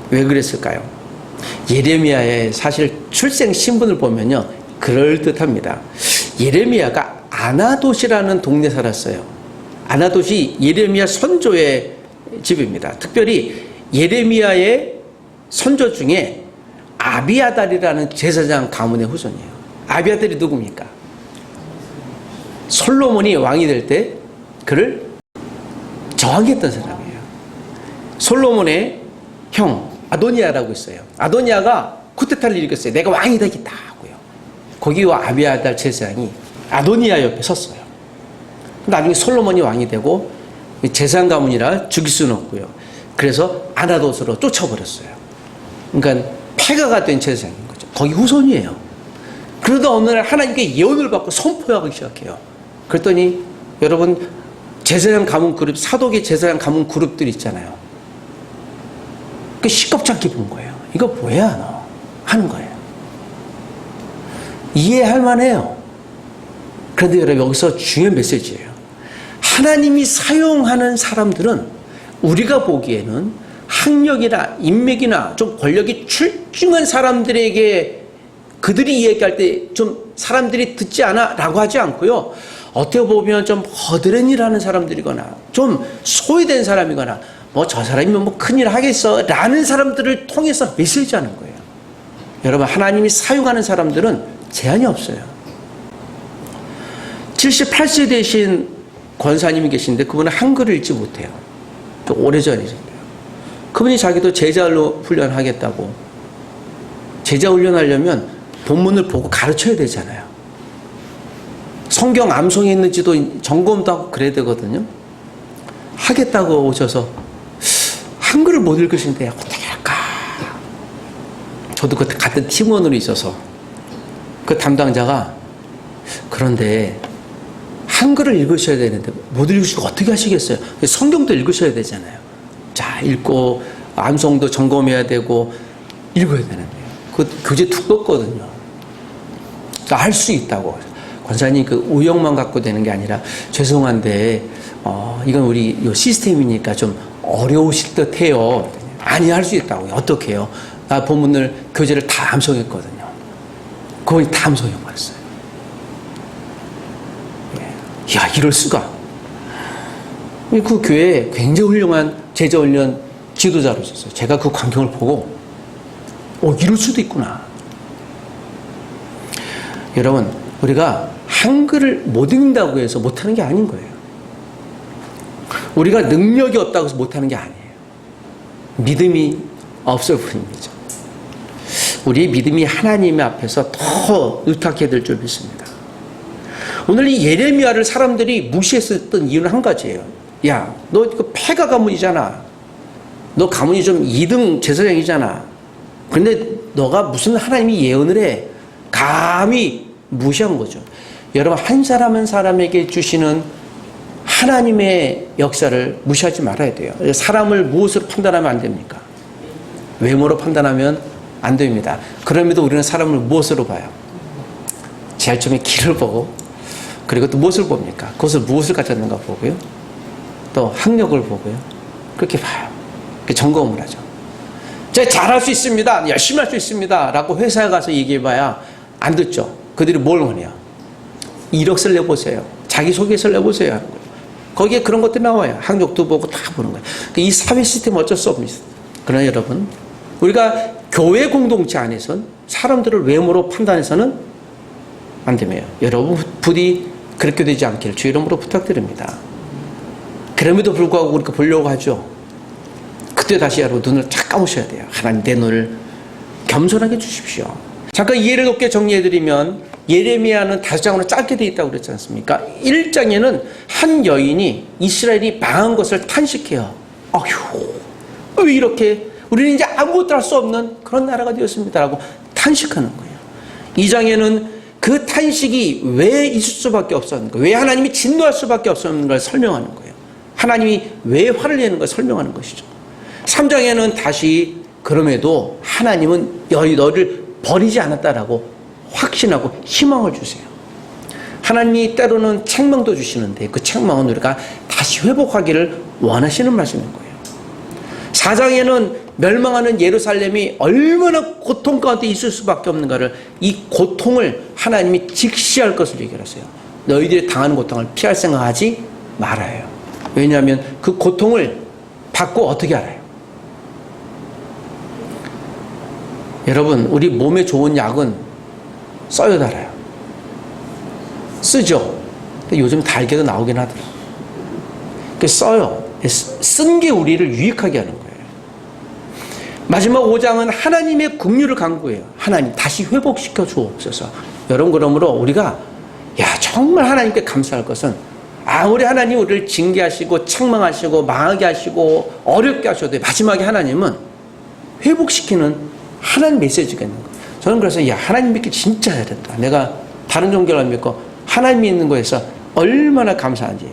S1: 왜 그랬을까요? 예레미야의 사실 출생 신분을 보면요, 그럴듯합니다. 예레미야가 아나돗이라는 동네에 살았어요. 아나돗이 예레미야 선조의 집입니다. 특별히 예레미야의 선조 중에 아비아달이라는 제사장 가문의 후손이에요. 아비아달이 누굽니까? 솔로몬이 왕이 될 때 그를 저항했던 사람이에요. 솔로몬의 형 아도니아라고 있어요. 아도니아가 쿠데타를 일으켰어요. 내가 왕이 되겠다 하고요. 거기와 아비아달 제사장이 아도니아 옆에 섰어요. 나중에 솔로몬이 왕이 되고 제사장 가문이라 죽일 수는 없고요. 그래서 아나돗으로 쫓아버렸어요. 그러니까 폐가가 된 제사장인 거죠. 거기 후손이에요. 그러다 어느 날 하나님께 예언을 받고 선포하기 시작해요. 그랬더니 여러분 제사장 가문 그룹, 사독의 제사장 가문 그룹들 있잖아요. 그 시겁지 않게 본 거예요. 이거 뭐야 너? 하는 거예요. 이해할 만해요. 그런데 여러분 여기서 중요한 메시지예요. 하나님이 사용하는 사람들은 우리가 보기에는 학력이나 인맥이나 좀 권력이 출중한 사람들에게 그들이 얘기할 때 좀 사람들이 듣지 않아 라고 하지 않고요. 어떻게 보면 좀 허드렛일하는 사람들이거나 좀 소외된 사람이거나 뭐 저 사람이면 뭐 큰일 하겠어 라는 사람들을 통해서 메시지하는 거예요. 여러분 하나님이 사용하는 사람들은 제한이 없어요. 78세 되신 권사님이 계신데 그분은 한글을 읽지 못해요. 오래전이잖아요. 그분이 자기도 제자로 훈련하겠다고. 제자 훈련하려면 본문을 보고 가르쳐야 되잖아요. 성경 암송이 있는지도 점검도 하고 그래야 되거든요. 하겠다고 오셔서 한글을 못 읽으시는데 어떻게 할까? 저도 그때 같은 팀원으로 있어서 그 담당자가 그런데 한글을 읽으셔야 되는데 못 읽으시고 어떻게 하시겠어요? 성경도 읽으셔야 되잖아요. 자, 읽고 암송도 점검해야 되고 읽어야 되는데 그 교재 두껍거든요. 할 수 있다고. 권사님 그 의욕만 갖고 되는 게 아니라 죄송한데 이건 우리 요 시스템이니까 좀 어려우실 듯해요. 아니 할 수 있다고요. 어떻게 해요? 나 본문을 교재를 다 암송했거든요. 그분이 다 암송해버렸어요. 야 이럴 수가. 그 교회에 굉장히 훌륭한 제자훈련 지도자로 있었어요. 제가 그 광경을 보고 이럴 수도 있구나. 여러분 우리가 한글을 못 읽는다고 해서 못하는 게 아닌 거예요. 우리가 능력이 없다고 해서 못하는 게 아니에요. 믿음이 없을 뿐입니다. 우리의 믿음이 하나님 앞에서 더 의탁해야 될 줄 믿습니다. 오늘 이 예레미야를 사람들이 무시했었던 이유는 한 가지예요. 야, 너 그 폐가 가문이잖아. 너 가문이 좀 2등 제사장이잖아. 근데 너가 무슨 하나님이 예언을 해? 감히 무시한 거죠. 여러분, 한 사람 한 사람에게 주시는 하나님의 역사를 무시하지 말아야 돼요. 사람을 무엇으로 판단하면 안 됩니까? 외모로 판단하면 안 됩니다. 그럼에도 우리는 사람을 무엇으로 봐요? 제일 처음에 길을 보고, 그리고 또 무엇을 봅니까? 그것을 무엇을 가졌는가 보고요. 또 학력을 보고요. 그렇게 봐요. 점검을 하죠. 제가 잘할 수 있습니다. 열심히 할 수 있습니다. 라고 회사에 가서 얘기해봐야 안 듣죠. 그들이 뭘 원해요? 이력서를 내보세요. 자기소개서를 내보세요. 하는 거예요. 거기에 그런 것들이 나와요. 학력도 보고 다 보는 거예요. 이 사회 시스템 어쩔 수 없습니다. 그러나 여러분, 우리가 교회 공동체 안에선 사람들을 외모로 판단해서는 안 되며, 여러분 부디 그렇게 되지 않기를 주의 이름으로 부탁드립니다. 그럼에도 불구하고 우리가 보려고 하죠. 그때 다시 여러분 눈을 쫙 감으셔야 돼요. 하나님, 내 눈을 겸손하게 주십시오. 잠깐 이해를 높게 정리해드리면, 예레미야는 5장으로 짧게 되어 있다고 그랬지 않습니까? 1장에는 한 여인이 이스라엘이 망한 것을 탄식해요. 아휴, 왜 이렇게 우리는 이제 아무것도 할 수 없는 그런 나라가 되었습니다 라고 탄식하는 거예요. 2장에는 그 탄식이 왜 있을 수밖에 없었는가, 왜 하나님이 진노할 수밖에 없었는가를 설명하는 거예요. 하나님이 왜 화를 내는 걸 설명하는 것이죠. 3장에는 다시 그럼에도 하나님은 너를 버리지 않았다라고 확신하고 희망을 주세요. 하나님이 때로는 책망도 주시는데 그 책망은 우리가 다시 회복하기를 원하시는 말씀인 거예요. 4장에는 멸망하는 예루살렘이 얼마나 고통 가운데 있을 수밖에 없는가를, 이 고통을 하나님이 직시할 것을 얘기하세요. 너희들이 당하는 고통을 피할 생각하지 말아요. 왜냐하면 그 고통을 받고 어떻게 알아요? 여러분, 우리 몸에 좋은 약은 써요, 달아요? 쓰죠. 근데 요즘 달개도 나오긴 하더라고요. 써요. 쓴 게 우리를 유익하게 하는 거예요. 마지막 5장은 하나님의 긍휼을 간구해요. 하나님, 다시 회복시켜 주옵소서. 여러분, 그러므로 우리가 정말 하나님께 감사할 것은, 아무리 하나님 우리를 징계하시고 책망하시고 망하게 하시고 어렵게 하셔도 마지막에 하나님은 회복시키는 하나님 메시지가 있는 거예요. 저는 그래서 하나님 믿기 진짜 해야 된다. 내가 다른 종교를 안 믿고 하나님 믿는 거에서 얼마나 감사한지.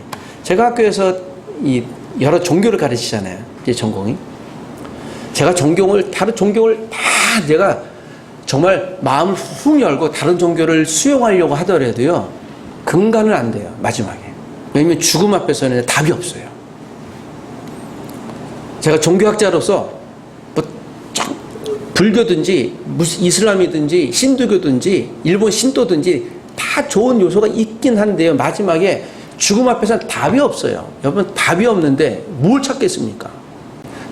S1: 제가 학교에서 여러 종교를 가르치잖아요. 이제 전공이. 제가 다른 종교를 다 내가 정말 마음을 훅 열고 다른 종교를 수용하려고 하더라도요, 근간은 안 돼요, 마지막에. 왜냐면 죽음 앞에서는 답이 없어요. 제가 종교학자로서 불교든지 무슨 이슬람이든지 힌두교든지 일본 신도든지 다 좋은 요소가 있긴 한데요, 마지막에 죽음 앞에서는 답이 없어요. 여러분, 답이 없는데 뭘 찾겠습니까?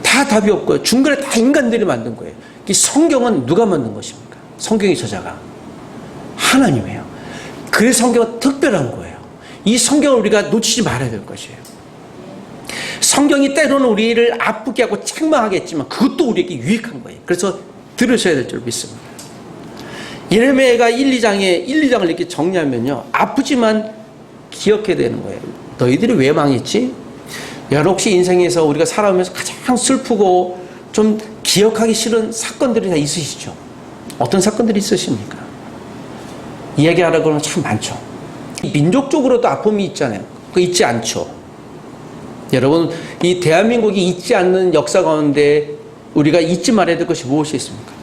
S1: 다 답이 없고요. 중간에 다 인간들이 만든 거예요. 이 성경은 누가 만든 것입니까? 성경의 저자가 하나님이에요. 그래서 성경은 특별한 거예요. 이 성경을 우리가 놓치지 말아야 될 것이에요. 성경이 때로는 우리를 아프게 하고 책망하겠지만 그것도 우리에게 유익한 거예요. 그래서 들으셔야 될 줄 믿습니다. 예레미야가 1, 2장을 이렇게 정리하면요, 아프지만 기억해야 되는 거예요. 너희들이 왜 망했지? 여러분, 혹시 인생에서 우리가 살아오면서 가장 슬프고 좀 기억하기 싫은 사건들이 다 있으시죠? 어떤 사건들이 있으십니까? 이야기하라고 하면 참 많죠. 민족적으로도 아픔이 있잖아요. 그거 있지 않죠? 여러분, 이 대한민국이 잊지 않는 역사 가운데 우리가 잊지 말아야 될 것이 무엇이 있습니까?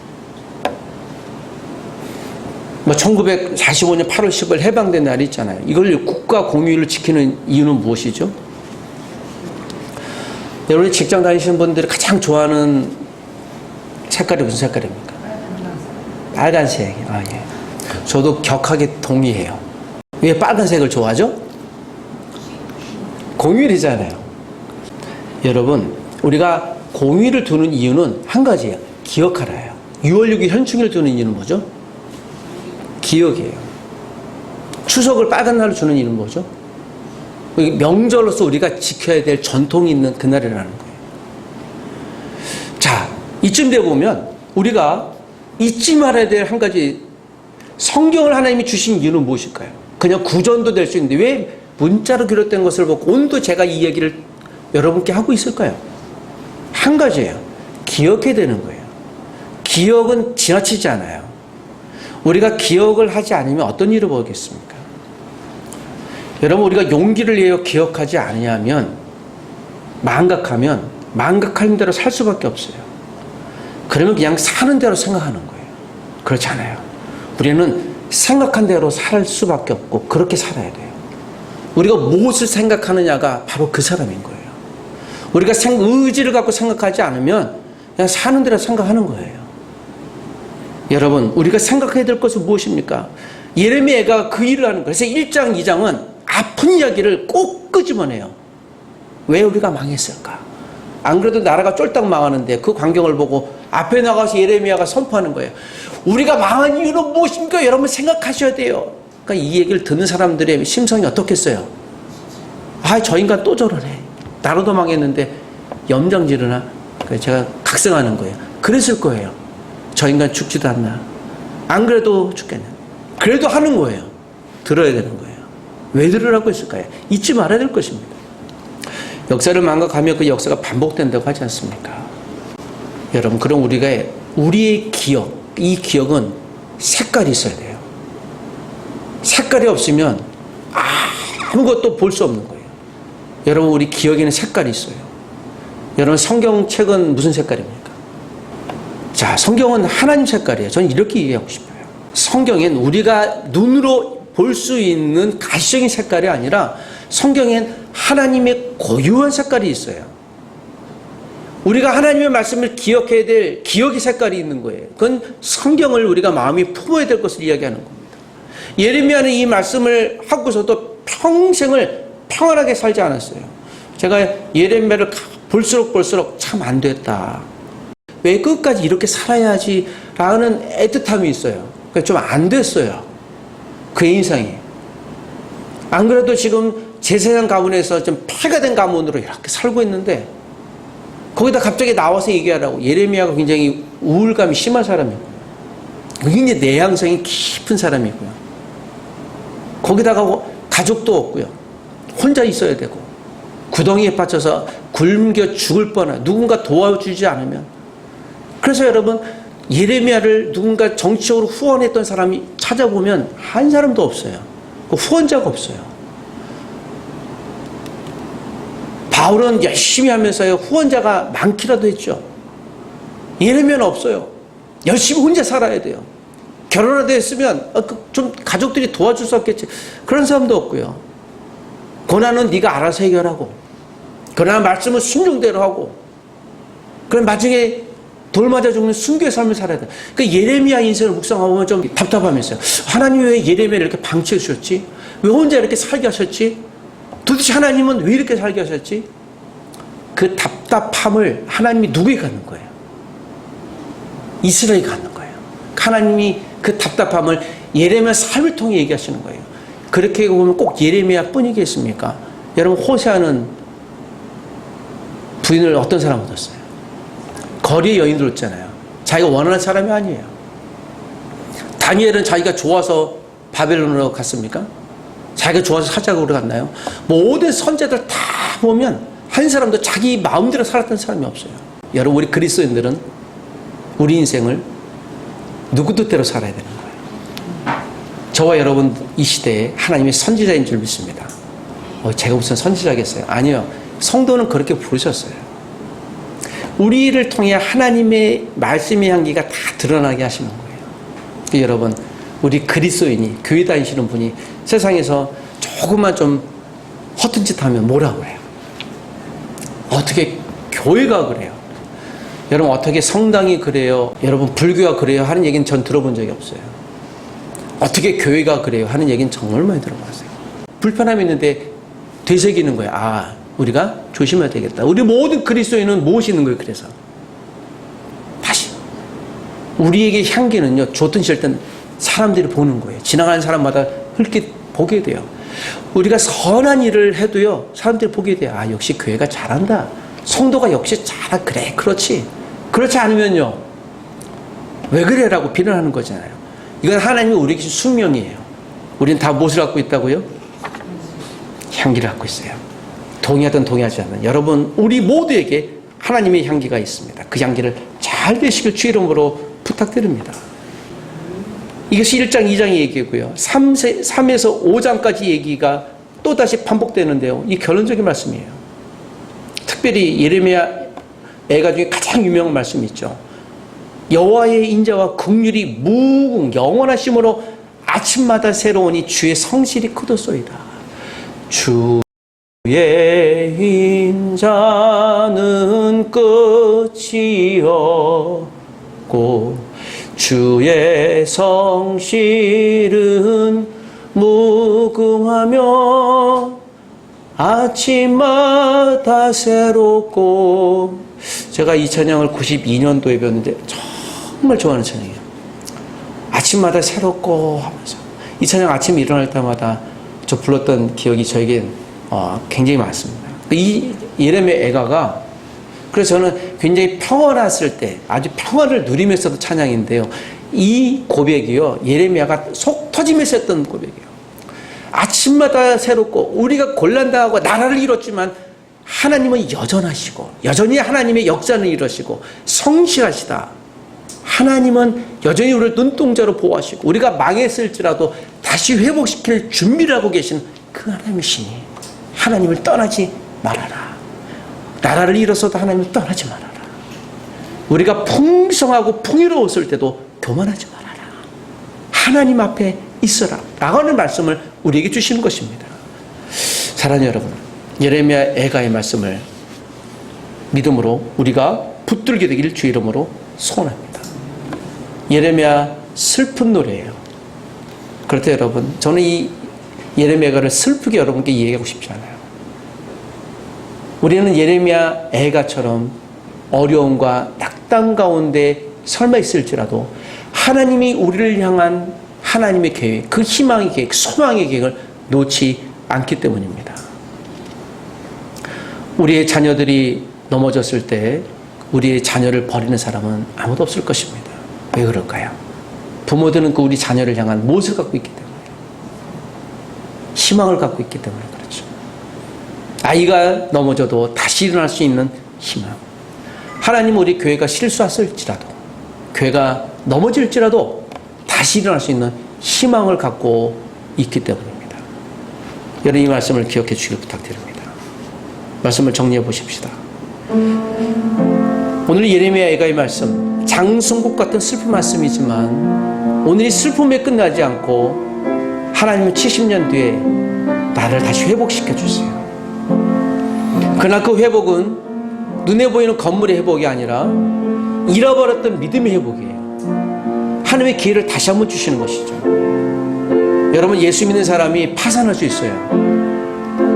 S1: 1945년 8월 10일 해방된 날이 있잖아요. 이걸 국가 공휴일을 지키는 이유는 무엇이죠? 여러분이 직장 다니시는 분들이 가장 좋아하는 색깔이 무슨 색깔입니까? 빨간색. 예. 저도 격하게 동의해요. 왜 빨간색을 좋아하죠? 공휴일이잖아요. 여러분, 우리가 공휴일을 두는 이유는 한 가지예요. 기억하라예요. 6월 6일 현충일을 두는 이유는 뭐죠? 기억이에요. 추석을 빨간 날로 주는 이유는 뭐죠? 명절로서 우리가 지켜야 될 전통이 있는 그날이라는 거예요. 자, 이쯤 돼 보면 우리가 잊지 말아야 될 한 가지, 성경을 하나님이 주신 이유는 무엇일까요? 그냥 구전도 될 수 있는데 왜 문자로 기록된 것을 보고 오늘도 제가 이 얘기를 여러분께 하고 있을까요? 한 가지예요. 기억해야 되는 거예요. 기억은 지나치지 않아요. 우리가 기억을 하지 않으면 어떤 일을 보겠습니까? 여러분, 우리가 용기를 내어 기억하지 않으면 망각하면 망각하는 대로 살 수밖에 없어요. 그러면 그냥 사는 대로 생각하는 거예요. 그렇지 않아요. 우리는 생각한 대로 살 수밖에 없고 그렇게 살아야 돼요. 우리가 무엇을 생각하느냐가 바로 그 사람인 거예요. 우리가 의지를 갖고 생각하지 않으면 그냥 사는 대로 생각하는 거예요. 여러분, 우리가 생각해야 될 것은 무엇입니까? 예레미야가 그 일을 하는 거예요. 그래서 1장, 2장은 아픈 이야기를 꼭 끄집어내요. 왜 우리가 망했을까? 안 그래도 나라가 쫄딱 망하는데 그 광경을 보고 앞에 나가서 예레미야가 선포하는 거예요. 우리가 망한 이유는 무엇입니까? 여러분 생각하셔야 돼요. 그러니까 이 얘기를 듣는 사람들의 심성이 어떻겠어요? 아, 저 인간 또 저러네. 나라도 망했는데 염장지르나? 제가 각성하는 거예요. 그랬을 거예요. 저 인간 죽지도 않나? 안 그래도 죽겠네. 그래도 하는 거예요. 들어야 되는 거예요. 왜 들으라고 했을까요? 잊지 말아야 될 것입니다. 역사를 망각하면 그 역사가 반복된다고 하지 않습니까? 여러분, 그럼 우리의 기억, 이 기억은 색깔이 있어야 돼요. 색깔이 없으면 아무것도 볼 수 없는 거예요. 여러분, 우리 기억에는 색깔이 있어요. 여러분, 성경책은 무슨 색깔입니까? 자, 성경은 하나님 색깔이에요. 저는 이렇게 이해하고 싶어요. 성경엔 우리가 눈으로 볼 수 있는 가시적인 색깔이 아니라 성경엔 하나님의 고유한 색깔이 있어요. 우리가 하나님의 말씀을 기억해야 될 기억의 색깔이 있는 거예요. 그건 성경을 우리가 마음에 품어야 될 것을 이야기하는 겁니다. 예레미야는 이 말씀을 하고서도 평생을 평안하게 살지 않았어요. 제가 예레미야를 볼수록 참 안 됐다. 왜 끝까지 이렇게 살아야지 라는 애틋함이 있어요. 좀 안 됐어요. 그의 인생이. 안 그래도 지금 제사장 가문에서 좀 폐가 된 가문으로 이렇게 살고 있는데 거기다 갑자기 나와서 얘기하라고. 예레미야가 굉장히 우울감이 심한 사람이고 굉장히 내향성이 깊은 사람이고요. 거기다가 가족도 없고요. 혼자 있어야 되고 구덩이에 빠져서 굶겨 죽을 뻔한 누군가 도와주지 않으면. 그래서 여러분, 예레미야를 누군가 정치적으로 후원했던 사람이 찾아보면 한 사람도 없어요. 후원자가 없어요. 바울은 열심히 하면서요, 후원자가 많기라도 했죠. 예레미야는 없어요. 열심히 혼자 살아야 돼요. 결혼하다 했으면 좀 가족들이 도와줄 수 없겠지. 그런 사람도 없고요. 고난은 네가 알아서 해결하고, 그러나 말씀은 순종대로 하고, 그럼 나중에 돌 맞아 죽는 순교의 삶을 살아야 돼. 그 예레미야 인생을 묵상하면 좀 답답하면서요. 하나님이 왜 예레미야를 이렇게 방치해 주셨지? 왜 혼자 이렇게 살게 하셨지? 도대체 하나님은 왜 이렇게 살게 하셨지? 그 답답함을 하나님이 누구에게 갖는 거예요? 이스라엘에게 갖는 거예요. 하나님이 그 답답함을 예레미야 삶을 통해 얘기하시는 거예요. 그렇게 보면 꼭 예레미야 뿐이겠습니까? 여러분, 호세아는 부인을 어떤 사람 얻었어요? 거리의 여인으로 있잖아요. 자기가 원하는 사람이 아니에요. 다니엘은 자기가 좋아서 바벨론으로 갔습니까? 자기가 좋아서 사자국으로 갔나요? 모든 선지자들 다 보면 한 사람도 자기 마음대로 살았던 사람이 없어요. 여러분, 우리 그리스도인들은 우리 인생을 누구 뜻대로 살아야 되는 거예요. 저와 여러분 이 시대에 하나님의 선지자인 줄 믿습니다. 제가 무슨 선지자겠어요? 아니요. 성도는 그렇게 부르셨어요. 우리를 통해 하나님의 말씀의 향기가 다 드러나게 하시는 거예요. 여러분, 우리 그리스도인이, 교회 다니시는 분이 세상에서 조금만 좀 허튼 짓 하면 뭐라고 해요? 어떻게 교회가 그래요? 여러분, 어떻게 성당이 그래요? 여러분, 불교가 그래요? 하는 얘기는 전 들어본 적이 없어요. 어떻게 교회가 그래요? 하는 얘기는 정말 많이 들어봤어요. 불편함이 있는데 되새기는 거예요. 아, 우리가 조심해야 되겠다. 우리 모든 그리스도인은 무엇이 있는 거예요? 그래서 다시 우리에게 향기는요, 좋든 싫든 사람들이 보는 거예요. 지나가는 사람마다 흘낏 보게 돼요. 우리가 선한 일을 해도요, 사람들이 보게 돼요. 아, 역시 교회가 잘한다. 성도가 역시 그래, 그렇지. 그렇지 않으면요, 왜 그래라고 비난하는 거잖아요. 이건 하나님이 우리에게 주신 숙명이에요. 우리는 다 무엇을 갖고 있다고요? 향기를 갖고 있어요. 동의하든 동의하지 않는 여러분, 우리 모두에게 하나님의 향기가 있습니다. 그 향기를 잘 되시길 주 이름으로 부탁드립니다. 이것이 1장 2장의 얘기고요. 3에서 5장까지 얘기가 또다시 반복되는데요. 이 결론적인 말씀이에요. 특별히 예레미야 애가 중에 가장 유명한 말씀이 있죠. 여호와의 인자와 긍휼이 무궁 영원하심으로 아침마다 새로우니 주의 성실이 크도소이다. 주의 인자는 끝이 없고 주의 성실은 무궁하며 아침마다 새롭고. 제가 이 찬양을 92년도에 배웠는데 정말 좋아하는 찬양이에요. 아침마다 새롭고 하면서 이 찬양 아침에 일어날 때마다 저 불렀던 기억이 저에겐 굉장히 많습니다. 이 예레미야 애가가 그래서 저는 굉장히 평안했을 때 아주 평안을 누리면서도 찬양인데요. 이 고백이요, 예레미야가 속 터지면서 했던 고백이에요. 아침마다 새롭고 우리가 곤란당하고 나라를 이뤘지만 하나님은 여전하시고 여전히 하나님의 역사는 이루시고 성실하시다. 하나님은 여전히 우리를 눈동자로 보호하시고 우리가 망했을지라도 다시 회복시킬 준비를 하고 계신 그 하나님이시니 하나님을 떠나지 말아라. 나라를 잃어서도 하나님을 떠나지 말아라. 우리가 풍성하고 풍요로웠을 때도 교만하지 말아라. 하나님 앞에 있어라 라고 하는 말씀을 우리에게 주시는 것입니다. 사랑하는 여러분, 예레미야 애가의 말씀을 믿음으로 우리가 붙들게 되기를 주 이름으로 소원합니다. 예레미야 슬픈 노래예요. 그럴 때 여러분, 저는 이 예레미야 애가를 슬프게 여러분께 이야기하고 싶지 않아요. 우리는 예레미야 애가처럼 어려움과 낙담 가운데 설마 있을지라도 하나님이 우리를 향한 하나님의 계획, 그 희망의 계획, 소망의 계획을 놓지 않기 때문입니다. 우리의 자녀들이 넘어졌을 때 우리의 자녀를 버리는 사람은 아무도 없을 것입니다. 왜 그럴까요? 부모들은 그 우리 자녀를 향한 무엇을 갖고 있기 때문에, 희망을 갖고 있기 때문에 그렇죠. 아이가 넘어져도 다시 일어날 수 있는 희망. 하나님은 우리 교회가 실수했을지라도, 교회가 넘어질지라도 다시 일어날 수 있는 희망을 갖고 있기 때문입니다. 여러분, 이 말씀을 기억해 주시길 부탁드립니다. 말씀을 정리해 보십시다. 오늘 예레미야 애가의 말씀, 장승국 같은 슬픈 말씀이지만 오늘이 슬픔에 끝나지 않고 하나님은 70년 뒤에 나를 다시 회복시켜 주세요. 그러나 그 회복은 눈에 보이는 건물의 회복이 아니라 잃어버렸던 믿음의 회복이에요. 하나님의 기회를 다시 한번 주시는 것이죠. 여러분, 예수 믿는 사람이 파산할 수 있어요.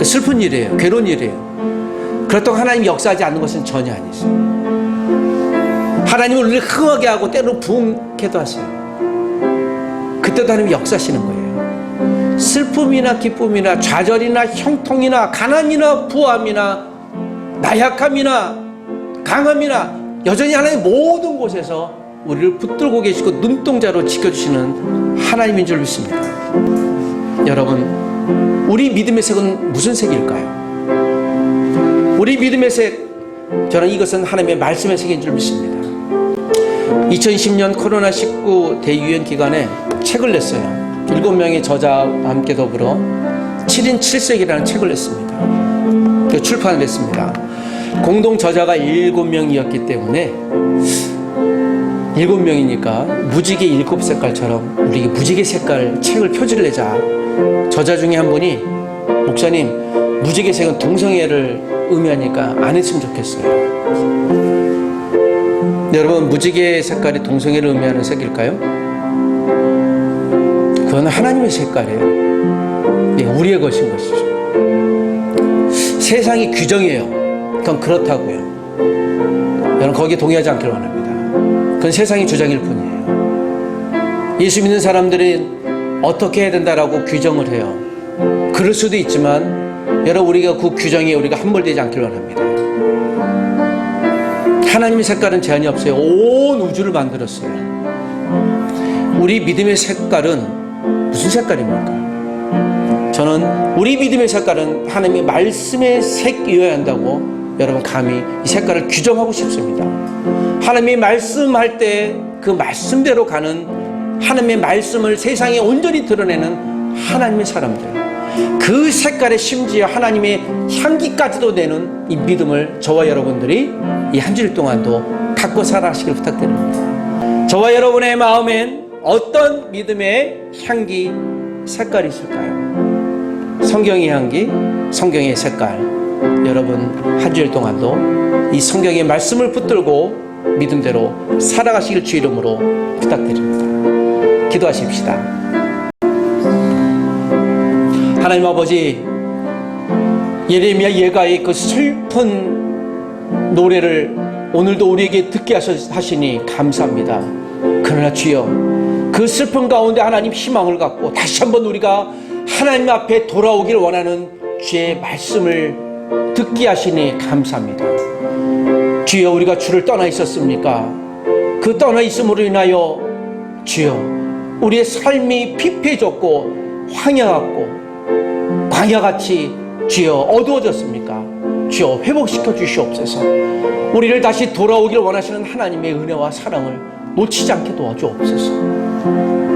S1: 슬픈 일이에요. 괴로운 일이에요. 그렇다고 하나님이 역사하지 않는 것은 전혀 아니죠. 하나님은 우리를 흥하게 하고 때로는 부흥케도 하세요. 그때도 하나님이 역사하시는 거예요. 슬픔이나 기쁨이나 좌절이나 형통이나 가난이나 부함이나 나약함이나 강함이나 여전히 하나님 모든 곳에서 우리를 붙들고 계시고 눈동자로 지켜주시는 하나님인 줄 믿습니다. 여러분, 우리 믿음의 색은 무슨 색일까요? 우리 믿음의 색, 저는 이것은 하나님의 말씀의 색인 줄 믿습니다. 2010년 코로나19 대유행 기간에 책을 냈어요. 7명의 저자와 함께 더불어 7인 7색이라는 책을 냈습니다. 출판을 했습니다. 공동 저자가 7명이었기 때문에 7명이니까 무지개 7색깔처럼 우리 무지개 색깔 책을 표지를 내자. 저자 중에 한 분이, 목사님, 무지개 색은 동성애를 의미하니까 안 했으면 좋겠어요. 여러분, 무지개 색깔이 동성애를 의미하는 색일까요? 그건 하나님의 색깔이에요. 네, 우리의 것인 것이죠. 세상이 규정이에요. 그건 그렇다고요. 여러분, 거기에 동의하지 않기를 원합니다. 그건 세상의 주장일 뿐이에요. 예수 믿는 사람들은 어떻게 해야 된다라고 규정을 해요. 그럴 수도 있지만 여러분, 우리가 그 규정에 우리가 함몰되지 않기를 원합니다. 하나님의 색깔은 제한이 없어요. 온 우주를 만들었어요. 우리 믿음의 색깔은 무슨 색깔입니까? 저는 우리 믿음의 색깔은 하나님의 말씀의 색이어야 한다고 여러분 감히 이 색깔을 규정하고 싶습니다. 하나님이 말씀할 때 그 말씀대로 가는 하나님의 말씀을 세상에 온전히 드러내는 하나님의 사람들, 그 색깔에 심지어 하나님의 향기까지도 내는 이 믿음을 저와 여러분들이 이 한 주일 동안도 갖고 살아가시길 부탁드립니다. 저와 여러분의 마음엔 어떤 믿음의 향기, 색깔이 있을까요? 성경의 향기, 성경의 색깔. 여러분 한 주일 동안도 이 성경의 말씀을 붙들고 믿음대로 살아가시길 주 이름으로 부탁드립니다. 기도하십시다. 하나님 아버지, 예레미야 예가의 그 슬픈 노래를 오늘도 우리에게 듣게 하시니 감사합니다. 그러나 주여, 그 슬픔 가운데 하나님 희망을 갖고 다시 한번 우리가 하나님 앞에 돌아오길 원하는 주의 말씀을 듣게 하시니 감사합니다. 주여, 우리가 주를 떠나 있었습니까? 그 떠나 있음으로 인하여 주여, 우리의 삶이 피폐해졌고 황야 같고 광야같이 주여 어두워졌습니까? 주여, 회복시켜 주시옵소서. 우리를 다시 돌아오길 원하시는 하나님의 은혜와 사랑을 놓치지 않게 도와주옵소서.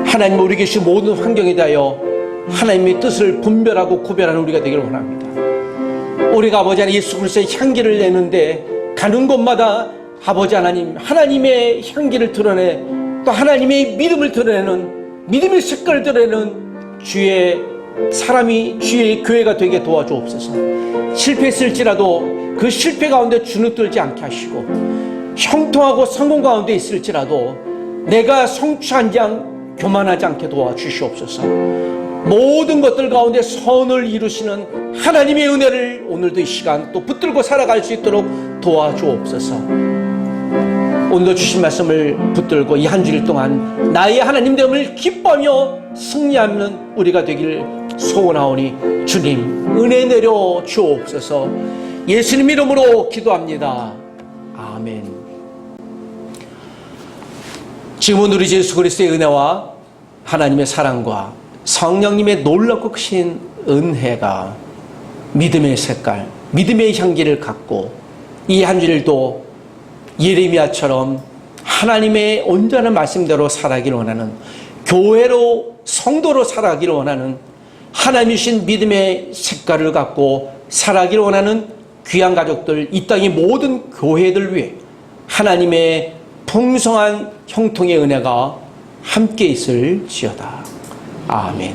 S1: 하나님, 우리 계신 모든 환경에 대하여 하나님의 뜻을 분별하고 구별하는 우리가 되기를 원합니다. 우리가 아버지 하나님 예수 그리스도의 향기를 내는데 가는 곳마다 아버지 하나님, 하나님의 향기를 드러내 또 하나님의 믿음을 드러내는, 믿음의 색깔을 드러내는 주의 사람이, 주의 교회가 되게 도와주옵소서. 실패했을지라도 그 실패 가운데 주눅들지 않게 하시고, 형통하고 성공 가운데 있을지라도 내가 성취하지 않, 교만하지 않게 도와주시옵소서. 모든 것들 가운데 선을 이루시는 하나님의 은혜를 오늘도 이 시간 또 붙들고 살아갈 수 있도록 도와주옵소서. 오늘도 주신 말씀을 붙들고 이 한 주일 동안 나의 하나님 됨을 기뻐하며 승리하는 우리가 되길 소원하오니 주님 은혜 내려 주옵소서. 예수님 이름으로 기도합니다. 아멘. 지금은 우리 예수 그리스도의 은혜와 하나님의 사랑과 성령님의 놀랍고 크신 은혜가 믿음의 색깔, 믿음의 향기를 갖고 이 한 주일도 예레미야처럼 하나님의 온전한 말씀대로 살아가기를 원하는, 교회로 성도로 살아가기를 원하는, 하나님이 주신 믿음의 색깔을 갖고 살아가기를 원하는 귀한 가족들, 이 땅의 모든 교회들 위해 하나님의 풍성한 형통의 은혜가 함께 있을지어다. 아멘.